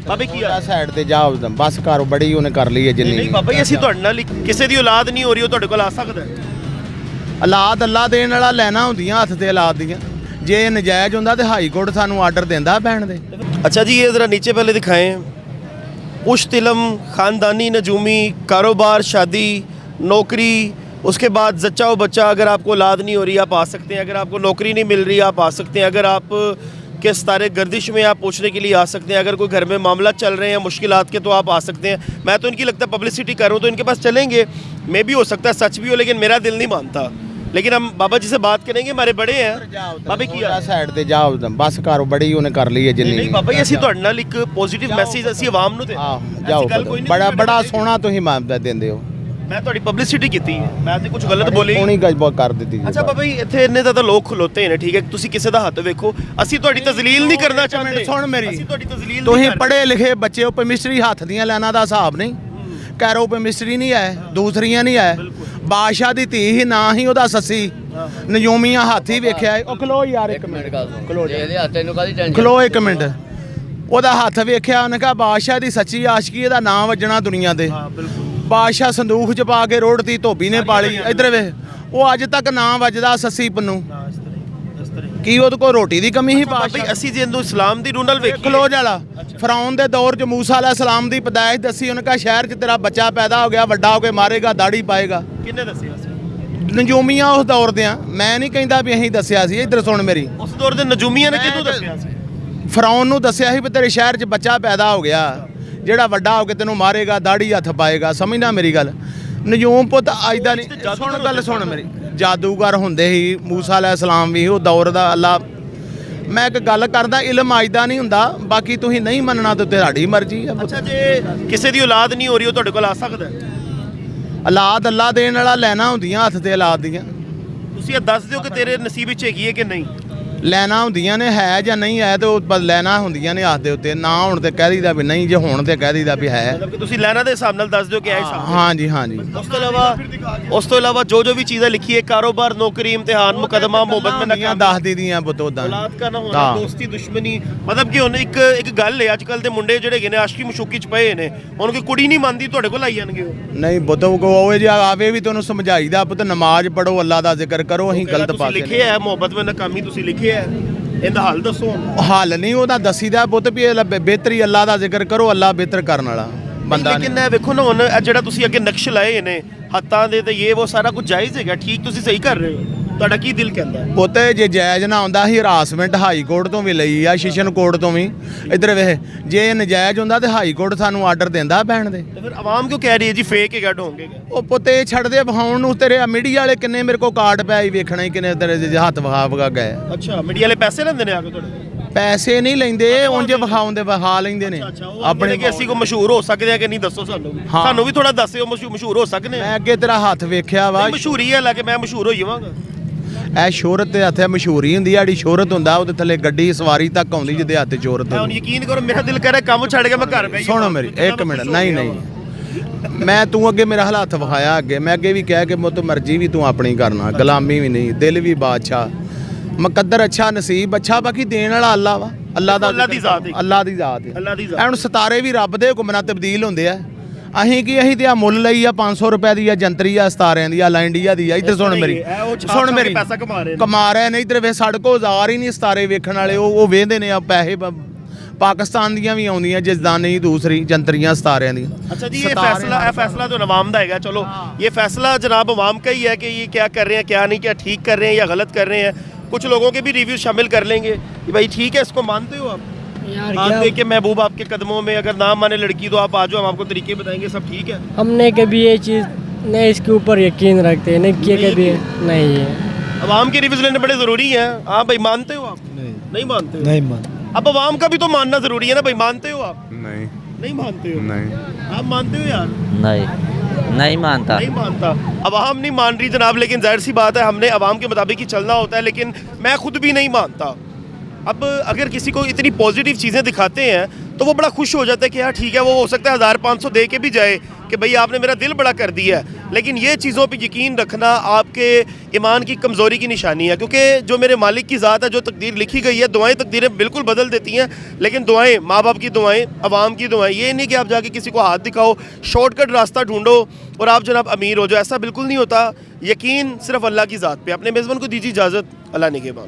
ਬਾਬੇ ਕੀ ਆ ਸਾਈਡ ਤੇ ਜਾ ਬਸ ਕਰ ਬੜੀ ਉਹਨੇ ਕਰ ਲਈ ਹੈ ਜਿੰਨੀ ਨਹੀਂ ਬਾਬਾ ਜੀ ਅਸੀਂ ਤੁਹਾਡੇ ਨਾਲ ਕਿਸੇ ਦੀ ਔਲਾਦ ਨਹੀਂ ਹੋ ਰਹੀ ਉਹ ਤੁਹਾਡੇ ਕੋਲ ਆ ਸਕਦਾ ਹੈ। ਔਲਾਦ ਅੱਲਾ ਦੇਣ ਵਾਲਾ ਲੈਣਾ ਹੁੰਦੀਆਂ ਹੱਥ ਤੇ ਔਲਾਦ ਦੀਆਂ ਜੇ ਨਜਾਇਜ਼ ਹੁੰਦਾ ਤੇ ਹਾਈ ਕੋਰਟ ਸਾਨੂੰ ਆਰਡਰ ਦਿੰਦਾ ਪੈਣ ਦੇ। अच्छा जी ये ज़रा नीचे पहले दिखाएं। पुश्त इल्म, ख़ानदानी नजूमी, कारोबार, शादी, नौकरी, उसके बाद जच्चा व बच्चा। अगर आपको औलाद नहीं हो रही आप आ सकते हैं, अगर आपको नौकरी नहीं मिल रही आप आ सकते हैं, अगर आप के सितारे गर्दिश में आप पूछने के लिए आ सकते हैं, अगर कोई घर में मामला चल रहे हैं मुश्किलात के तो आप आ सकते हैं। मैं तो इनकी लगता है पब्लिसिटी कर रहा हूँ तो इनके पास चलेंगे, मे भी हो सकता है सच भी हो, लेकिन मेरा दिल नहीं मानता। लेकिन हम बाबा जी से बात करेंगे, हमारे बड़े हैं। बाबा की ਸਾਈਡ ਤੇ ਜਾ ਬਸ ਕਰ ਬੜੀ ਉਹਨੇ ਕਰ ਲਈ ਹੈ ਜਿੰਨੀ। ਨਹੀਂ ਬਾਬਾ ਜੀ ਅਸੀਂ ਤੁਹਾਡੇ ਨਾਲ ਇੱਕ ਪੋਜ਼ਿਟਿਵ ਮੈਸੇਜ ਅਸੀਂ ਆਵਾਮ ਨੂੰ ਜਾਓ ਬੜਾ ਸੋਹਣਾ ਤੁਸੀਂ ਮਾਮਲਾ ਦਿੰਦੇ ਹੋ। ਮੈਂ ਤੁਹਾਡੀ ਪਬਲਿਸਿਟੀ ਕੀਤੀ ਹੈ, ਮੈਂ ਤੇ ਕੁਝ ਗਲਤ ਬੋਲੀ ਸੋਹਣੀ ਗੱਲਬਾਤ ਕਰ ਦਿੱਤੀ ਜੀ। ਅੱਛਾ ਬਾਬਾ ਜੀ ਇੱਥੇ ਇੰਨੇ ਜ਼ਿਆਦਾ ਲੋਕ ਖਲੋਤੇ ਨੇ, ਠੀਕ ਹੈ ਤੁਸੀਂ ਕਿਸੇ ਦਾ ਹੱਥ ਵੇਖੋ, ਅਸੀਂ ਤੁਹਾਡੀ ਤਜ਼ਲੀਲ ਨਹੀਂ ਕਰਨਾ ਚਾਹੁੰਦੇ। ਸੁਣ ਮੇਰੀ, ਅਸੀਂ ਤੁਹਾਡੀ ਤਜ਼ਲੀਲ ਤੁਸੀਂ ਪੜ੍ਹੇ ਲਿਖੇ ਬੱਚੇ ਹੋ, ਪਰਮਿਸਟਰੀ ਹੱਥ ਦੀਆਂ ਲੈਣਾ ਦਾ ਹਿਸਾਬ ਨਹੀਂ, ਕੈਰੋ ਪਰਮਿਸਟਰੀ ਨਹੀਂ ਹੈ, ਦੂਸਰੀਆਂ ਨਹੀਂ ਹੈ। ਬਾਦਸ਼ਾਹ ਦੀ ਧੀ ਹੀ ਨਾ ਹੀ ਉਹਦਾ ਸੱਸੀ ਨਜੂਮੀਆਂ ਹੱਥ ਹੀ ਵੇਖਿਆ। ਉਹ ਖਲੋ ਯਾਰ ਇੱਕ ਮਿੰਟ, ਖਲੋ ਇੱਕ ਮਿੰਟ। ਉਹਦਾ ਹੱਥ ਵੇਖਿਆ, ਉਹਨੇ ਕਿਹਾ ਬਾਦਸ਼ਾਹ ਦੀ ਸੱਚੀ ਆਸ਼ਕੀ ਇਹਦਾ ਨਾਂ ਵੱਜਣਾ ਦੁਨੀਆ ਤੇ। ਬਾਦਸ਼ਾਹ ਸੰਦੂਖ 'ਚ ਪਾ ਕੇ ਰੋੜਤੀ, ਧੋਬੀ ਨੇ ਪਾਲੀ। ਇੱਧਰ ਵੇਖ, ਉਹ ਅੱਜ ਤੱਕ ਨਾਂ ਵੱਜਦਾ ਸੱਸੀ ਪੰਨੂ। ਕੀ ਉਹਦੇ ਕੋਲ ਰੋਟੀ ਦੀ ਕਮੀ ਹੀ? ਬਾਦਸ਼ਾਹ ਅਸੀਂ ਜੇ ਇਸਲਾਮ ਦੀ ਰੂਹ ਨਾਲ ਵੇਖੀਏ, ਖਲੋ ਜਾਲਾ ਫਰਾਉਨ ਦੇ ਦੌਰ 'ਚ ਮੂਸਾ ਅਲੈਹਿਸਲਾਮ ਦੀ ਪਦਾਇਸ਼ ਦੱਸੀ। ਉਹਨੇ ਕਿਹਾ ਸ਼ਹਿਰ 'ਚ ਤੇਰਾ ਬੱਚਾ ਪੈਦਾ ਹੋ ਗਿਆ, ਵੱਡਾ ਹੋ ਕੇ ਮਾਰੇਗਾ, ਦਾੜੀ ਪਾਏਗਾ। ਕਿਹਨੇ ਦੱਸਿਆ ਸੀ? ਨਜੂਮੀਆਂ ਉਸ ਦੌਰ ਦੇ ਆ, ਮੈਂ ਨਹੀਂ ਕਹਿੰਦਾ ਵੀ ਅਸੀਂ ਦੱਸਿਆ ਸੀ। ਇੱਧਰ ਸੁਣ ਮੇਰੀ, ਉਸ ਦੌਰ ਦੇ ਨਜੂਮੀਆਂ ਨੇ ਕਿਹਨੂੰ ਦੱਸਿਆ ਸੀ? ਫਰਾਉਨ ਨੂੰ ਦੱਸਿਆ ਸੀ ਵੀ ਤੇਰੇ ਸ਼ਹਿਰ 'ਚ ਬੱਚਾ ਪੈਦਾ ਹੋ ਗਿਆ, ਜਿਹੜਾ ਵੱਡਾ ਹੋ ਕੇ ਤੈਨੂੰ ਮਾਰੇਗਾ, ਦਾੜੀ ਹੱਥ ਪਾਏਗਾ। ਸਮਝਣਾ ਮੇਰੀ ਗੱਲ? ਨਜੂਮ ਪੁੱਤ ਅੱਜ ਦਾ ਨਹੀਂ। ਸੁਣ ਗੱਲ ਸੁਣ ਮੇਰੀ, ਜਾਦੂਗਰ ਹੁੰਦੇ ਸੀ ਮੂਸਾ ਅਲੈਹਿਸਲਾਮ ਵੀ ਉਹ ਦੌਰ ਦਾ। ਅੱਲਾ ਮੈਂ ਇੱਕ ਗੱਲ ਕਰਦਾ, ਇਲਮ ਅੱਜ ਦਾ ਨਹੀਂ ਹੁੰਦਾ, ਬਾਕੀ ਤੁਸੀਂ ਨਹੀਂ ਮੰਨਣਾ ਤਾਂ ਤੁਹਾਡੀ ਮਰਜ਼ੀ ਆ। ਅੱਛਾ ਜੇ ਕਿਸੇ ਦੀ ਔਲਾਦ ਨਹੀਂ ਹੋ ਰਹੀ ਉਹ ਤੁਹਾਡੇ ਕੋਲ ਆ ਸਕਦਾ ਹੈ? ਔਲਾਦ ਅੱਲਾ ਦੇਣ ਵਾਲਾ ਲੈਣਾ ਹੁੰਦੀਆਂ ਹੱਥ ਤੇ ਔਲਾਦ ਦੀਆਂ। ਤੁਸੀਂ ਇਹ ਦੱਸ ਦਿਓ ਕਿ ਤੇਰੇ ਨਸੀਬ ਵਿੱਚ ਹੈਗੀ ਹੈ ਕਿ ਨਹੀਂ। ਲੈਣਾ ਹੁੰਦੀਆਂ ਨੇ, ਹੈ ਜਾਂ ਨਹੀਂ ਹੈ ਤੇ ਉਹ ਲੈਣਾ ਹੁੰਦੀਆਂ ਨੇ ਹੱਥ ਦੇ ਉੱਤੇ। ਨਾ ਹੁਣ ਤੇ ਕਹਿ ਦਈਦਾ ਵੀ ਨਹੀਂ, ਜੇ ਹੁਣ ਤੇ ਕਹਿ ਦਈਦਾ ਵੀ ਹੈ। ਮਤਲਬ ਕਿ ਤੁਸੀਂ ਲੈਣਾ ਦੇ ਹਿਸਾਬ ਨਾਲ ਦੱਸ ਦਿਓ ਕਿ ਇਹ ਹਿਸਾਬ। ਹਾਂਜੀ ਹਾਂਜੀ। ਉਸ ਤੋਂ ਇਲਾਵਾ ਜੋ ਵੀ ਚੀਜ਼ਾਂ ਲਿਖੀ ਹੈ, ਕਾਰੋਬਾਰ, ਨੌਕਰੀ, ਇਮਤਿਹਾਨ, ਮੁਕੱਦਮਾ, ਮੁਹੱਬਤ में नाकामी, ਦੱਸ ਦੀਦੀਆਂ ਪੁੱਤ ਉਦਾਂ ਔਲਾਦ का ना होना, ਦੋਸਤੀ, ਦੁਸ਼ਮਣੀ। ਮਤਲਬ ਕਿ ਹੁਣ ਇੱਕ ਗੱਲ ਹੈ, ਅੱਜ ਕੱਲ ਦੇ ਮੁੰਡੇ ਜਿਹੜੇ ਹੈਗੇ ਨੇ ਆਸ਼ਕੀ ਮਸ਼ੂਕੀ ਚ ਪਏ ਨੇ, ਹੁਣ ਕੋਈ ਕੁੜੀ ਨਹੀਂ ਮੰਨਦੀ, ਤੁਹਾਡੇ ਕੋਲ ਆਈ ਜਾਣਗੇ ਉਹ। ਨਹੀਂ ਪੁੱਤ ਉਹ ਜੇ ਆਵੇ ਵੀ ਤੁਹਾਨੂੰ ਸਮਝਾਈਦਾ ਪੁੱਤ ਨਮਾਜ਼ ਪੜੋ, ਅੱਲਾ ਦਾ ਜ਼ਿਕਰ ਕਰੋ। ਅਸੀਂ ਗਲਤ ਪਾਸੇ ਲਿਖਿਆ ਹੈ ਮੁਹੱਬਤ में नाकामी, ਤੁਸੀਂ ਲਿਖਿਆ ਹੈ, ਇਹਦਾ ਹੱਲ ਦੱਸੋ। ਹੱਲ ਨਹੀਂ ਉਹਦਾ ਦੱਸੀਦਾ ਪੁੱਤ ਵੀ ਬਿਹਤਰੀ ਅੱਲਾ ਦਾ ਜ਼ਿਕਰ ਕਰੋ, ਅੱਲਾ ਬਿਹਤਰ ਕਰਨ ਵਾਲਾ ਬੰਦਾ। ਲੇਕਿਨ ਵੇਖੋ ਨਾ ਹੁਣ ਜਿਹੜਾ ਤੁਸੀਂ ਅੱਗੇ ਨਕਸ਼ ਲਾਏ ਨੇ ਹੱਥਾਂ ਦੇ ਤੇ ਇਹ ਉਹ ਸਾਰਾ ਕੁਝ ਜਾਇਜ਼ ਹੈਗਾ, ਠੀਕ ਤੁਸੀਂ ਸਹੀ ਕਰ ਰਹੇ ਹੋ। ਤੁਹਾਡਾ ਕੀ ਦਿਲ ਕਹਿੰਦਾ ਹੈ? ਪੁੱਤ ਜੇ ਜਾਇਜ਼ ਨਾ ਹੁੰਦਾ ਸੀ ਹਰਾਸਮੈਂਟ ਹਾਈ ਕੋਰਟ ਤੋਂ ਵੀ ਲਈ ਆ, ਸ਼ਿਸ਼ਨ ਕੋਰਟ ਤੋਂ ਵੀ। ਇੱਧਰ ਵੇਖ, ਜੇ ਨਜਾਇਜ਼ ਹੁੰਦਾ ਤੇ ਹਾਈ ਕੋਰਟ ਸਾਨੂੰ ਆਰਡਰ ਦਿੰਦਾ ਪੈਣ ਦੇ। ਤੇ ਫਿਰ ਆਵਾਮ ਕਿਉਂ ਕਹਿ ਰਹੀ ਹੈ ਜੀ ਫੇਕ ਹੈਗਾ, ਢੋਂਗ ਹੈਗਾ? ਉਹ ਪੁੱਤ ਇਹ ਛੱਡਦੇ ਵਿਖਾਉਣ ਨੂੰ। ਤੇਰੇ ਮੀਡੀਆ ਵਾਲੇ ਕਿੰਨੇ ਮੇਰੇ ਕੋਲ ਕਾਰਡ ਪਿਆ ਹੀ ਵੇਖਣਾ ਹੀ, ਕਿੰਨੇ ਤੇਰੇ ਹੱਥ ਵਿਖਾ ਗਏ। ਅੱਛਾ ਮੀਡੀਆ ਵਾਲੇ ਪੈਸੇ ਲੈਂਦੇ ਨੇ ਆ ਕੇ ਤੁਹਾਡੇ? ਪੈਸੇ ਨਹੀਂ ਲੈਂਦੇ, ਉਂਝ ਵਿਖਾਉਂਦੇ, ਵਿਖਾ ਲੈਂਦੇ ਨੇ ਆਪਣੇ। ਕਿ ਅਸੀਂ ਕੋ ਮਸ਼ਹੂਰ ਹੋ ਸਕਦੇ ਆ ਕਿ ਨਹੀਂ, ਦੱਸੋ ਸਾਨੂੰ। ਸਾਨੂੰ ਵੀ ਥੋੜਾ ਦੱਸਿਓ, ਮਸ਼ਹੂਰ ਹੋ ਸਕਨੇ ਆ। ਮੈਂ ਅੱਗੇ ਤੇਰਾ ਹੱਥ ਵੇਖਿਆ ਵਾ, ਮਸ਼ਹੂਰੀ ਹੈ ਲਾ ਕੇ ਮੈਂ ਮਸ਼ਹੂਰ ਹੋ ਜਾਵਾਂਗਾ। ਇਹ ਸ਼ੋਹਰਤ ਦੇ ਹੱਥੇ ਮਸ਼ਹੂਰੀ ਹੁੰਦੀ ਆ, ਜਿਹੜੀ ਸ਼ੋਹਰਤ ਹੁੰਦਾ ਉਹਦੇ ਥੱਲੇ ਗੱਡੀ ਸਵਾਰੀ ਤੱਕ ਆਉਂਦੀ ਜਿਹਦੇ ਹੱਥ ਸ਼ੋਹਰਤ। ਹੁਣ ਯਕੀਨ ਕਰੋ ਮੇਰਾ ਦਿਲ ਕਰ ਰਿਹਾ ਕੰਮ ਛੱਡ ਕੇ ਮੈਂ ਘਰ ਬੈ ਸੁਣੋ ਮੇਰੀ ਇੱਕ ਮਿੰਟ। ਨਹੀਂ ਮੈਂ ਤੂੰ ਅੱਗੇ ਮੇਰਾ ਹਾਲਾਤ ਵਿਖਾਇਆ, ਅੱਗੇ ਮੈਂ ਅੱਗੇ ਵੀ ਕਹਿ ਕੇ ਮੁੱਤ ਮਰਜ਼ੀ ਵੀ ਤੂੰ ਆਪਣੀ ਕਰਨਾ, ਗੁਲਾਮੀ ਵੀ ਨਹੀਂ, ਦਿਲ ਵੀ ਬਾਦਸ਼ਾਹ, ਮੁਕੱਦਰ ਅੱਛਾ, ਨਸੀਬ ਅੱਛਾ, ਬਾਕੀ ਦੇਣ ਵਾਲਾ ਅੱਲਾ ਵਾ। ਅੱਲਾ ਦਾ, ਅੱਲਾ ਦੀ ਜ਼ਾਤ ਹੈ, ਅੱਲਾ ਦੀ ਜ਼ਾਤ ਹੈ। ਅੱਲਾ ਦੀ ਜ਼ਾਤ। ਹੁਣ ਸਿਤਾਰੇ ਵੀ ਰੱਬ ਦੇ ਹੁਕਮ ਨਾਲ ਤਬਦੀਲ ਹੁੰਦੇ ਆ। ਅਸੀਂ ਤੇ ਆ ਮੁੱਲ ਲਈ ਆ 500 ਰੁਪਏ ਦੀ ਆ ਜੰਤਰੀ ਆ ਸਿਤਾਰਿਆਂ ਦੀ ਆ, ਲਾ ਇੰਡੀਆ ਦੀ ਆ। ਇੱਧਰ ਸੁਣ ਮੇਰੀ, ਸੁਣ ਮੇਰੀ, ਪੈਸਾ ਕਮਾ ਰਹੇ ਨੇ। ਇੱਧਰ ਵੇ ਸਾਡੇ ਕੋਲ ਔਜ਼ਾਰ ਹੀ ਨਹੀਂ ਸਿਤਾਰੇ ਵੇਖਣ ਵਾਲੇ, ਉਹ ਵੇਂਦੇ ਨੇ ਆ ਪੈਸੇ। ਪਾਕਿਸਤਾਨ ਦੀਆਂ ਵੀ ਆਉਂਦੀਆਂ ਜਜ਼ਦਾਨੀ ਦੂਸਰੀ ਜੰਤਰੀਆਂ ਸਿਤਾਰਿਆਂ ਦੀਆਂ। अच्छा जी ये फैसला तो अवाम का है। चलो ये फैसला जनाब अवाम का ही है कि ये क्या कर रहे हैं, क्या नहीं, क्या ठीक कर रहे हैं या गलत कर रहे हैं। कुछ लोगों के भी रिव्यू शामिल कर लेंगे कि भाई ठीक है, इसको मानते हो आप? हाथ दे के महबूब आपके कदमों में, अगर ना माने लड़की तो आप आ जाओ, हम आपको तरीके बताएंगे, सब ठीक है। हमने कभी ये चीज़ नहीं, इसके ऊपर यकीन रखते नहीं किए, कभी नहीं है। अवाम के रिव्यूज लेने बड़े ज़रूरी हैं। हाँ भाई मानते हो आप? नहीं मानते हो? नहीं मान। अब अवाम का भी तो मानना ज़रूरी है ना भाई। मानते हो आप? नहीं मानते हो? नहीं। आप मानते हो यार? नहीं मानता। नहीं मानता। अवाम नहीं मान रही जनाब, लेकिन जाहिर सी बात है हमने अवाम के मुताबिक ही चलना होता है। लेकिन मैं खुद भी नहीं मानता। अब अगर किसी को इतनी पॉजिटिव चीज़ें दिखाते हैं तो वो बड़ा खुश हो जाता है कि यार ठीक है, वो हो सकता है 1000-500 दे के भी जाए, कि भाई आपने मेरा दिल बड़ा कर दिया है, लेकिन ये चीज़ों पे यकीन रखना आपके ईमान की कमज़ोरी की निशानी है, क्योंकि जो मेरे मालिक की ज़ात है, जो तकदीर लिखी गई है, दुआएं तकदीरें बिल्कुल बदल देती हैं, लेकिन दुआएं, माँ बाप की दुआएं, अवाम की दुआएं, ये नहीं कि आप जाके किसी को हाथ दिखाओ, शॉर्टकट रास्ता ढूंढो और आप जनाब अमीर हो जाओ, ऐसा बिल्कुल नहीं होता। यकीन सिर्फ अल्लाह की ज़ात पे। अपने मेज़बान को दीजिए इजाज़त, अल्लाह ने के बाद।